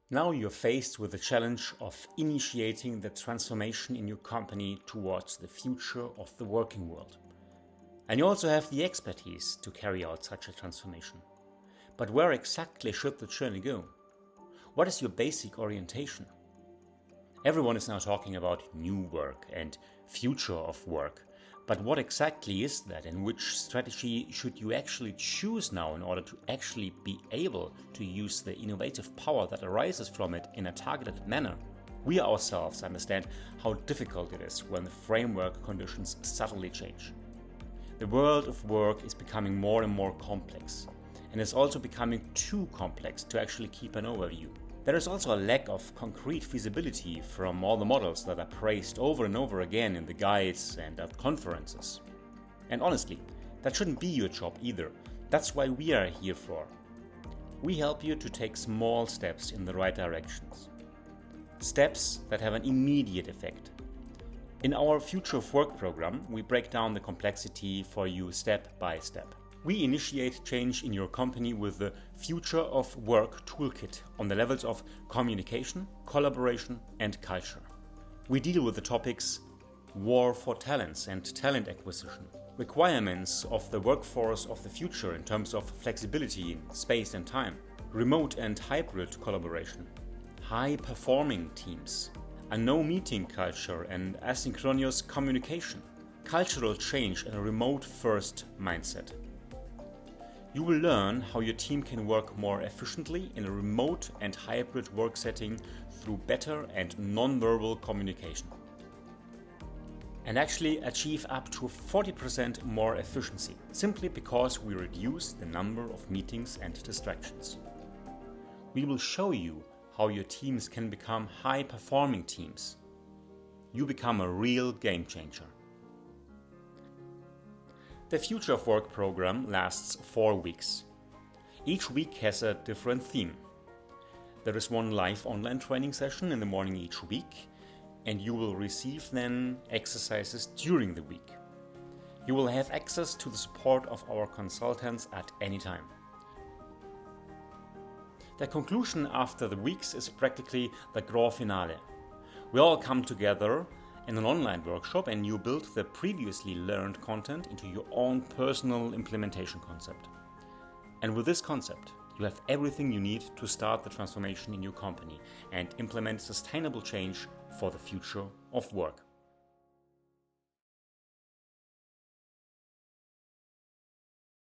Now you're faced with the challenge of initiating the transformation in your company towards the future of the working world. And you also have the expertise to carry out such a transformation. But where exactly should the journey go? What is your basic orientation? Everyone is now talking about new work and future of work. But what exactly is that, and which strategy should you actually choose now in order to actually be able to use the innovative power that arises from it in a targeted manner? We ourselves understand how difficult it is when the framework conditions subtly change. The world of work is becoming more and more complex, and is also becoming too complex to actually keep an overview. There is also a lack of concrete feasibility from all the models that are praised over and over again in the guides and at conferences. And honestly, that shouldn't be your job either. That's why we are here for. We help you to take small steps in the right directions. Steps that have an immediate effect. In our Future of Work program, we break down the complexity for you step by step. We initiate change in your company with the Future of Work toolkit on the levels of communication, collaboration, and culture. We deal with the topics war for talents and talent acquisition, requirements of the workforce of the future in terms of flexibility in space and time, remote and hybrid collaboration, high-performing teams, a no-meeting culture and asynchronous communication, cultural change and a remote-first mindset. You will learn how your team can work more efficiently in a remote and hybrid work setting through better and non-verbal communication. And actually achieve up to 40% more efficiency, simply because we reduce the number of meetings and distractions. We will show you how your teams can become high-performing teams. You become a real game changer. The Future of Work program lasts 4 weeks. Each week has a different theme. There is one live online training session in the morning each week, and you will receive then exercises during the week. You will have access to the support of our consultants at any time. The conclusion after the weeks is practically the grand finale. We all come together in an online workshop and you build the previously learned content into your own personal implementation concept. And with this concept, you have everything you need to start the transformation in your company and implement sustainable change for the future of work.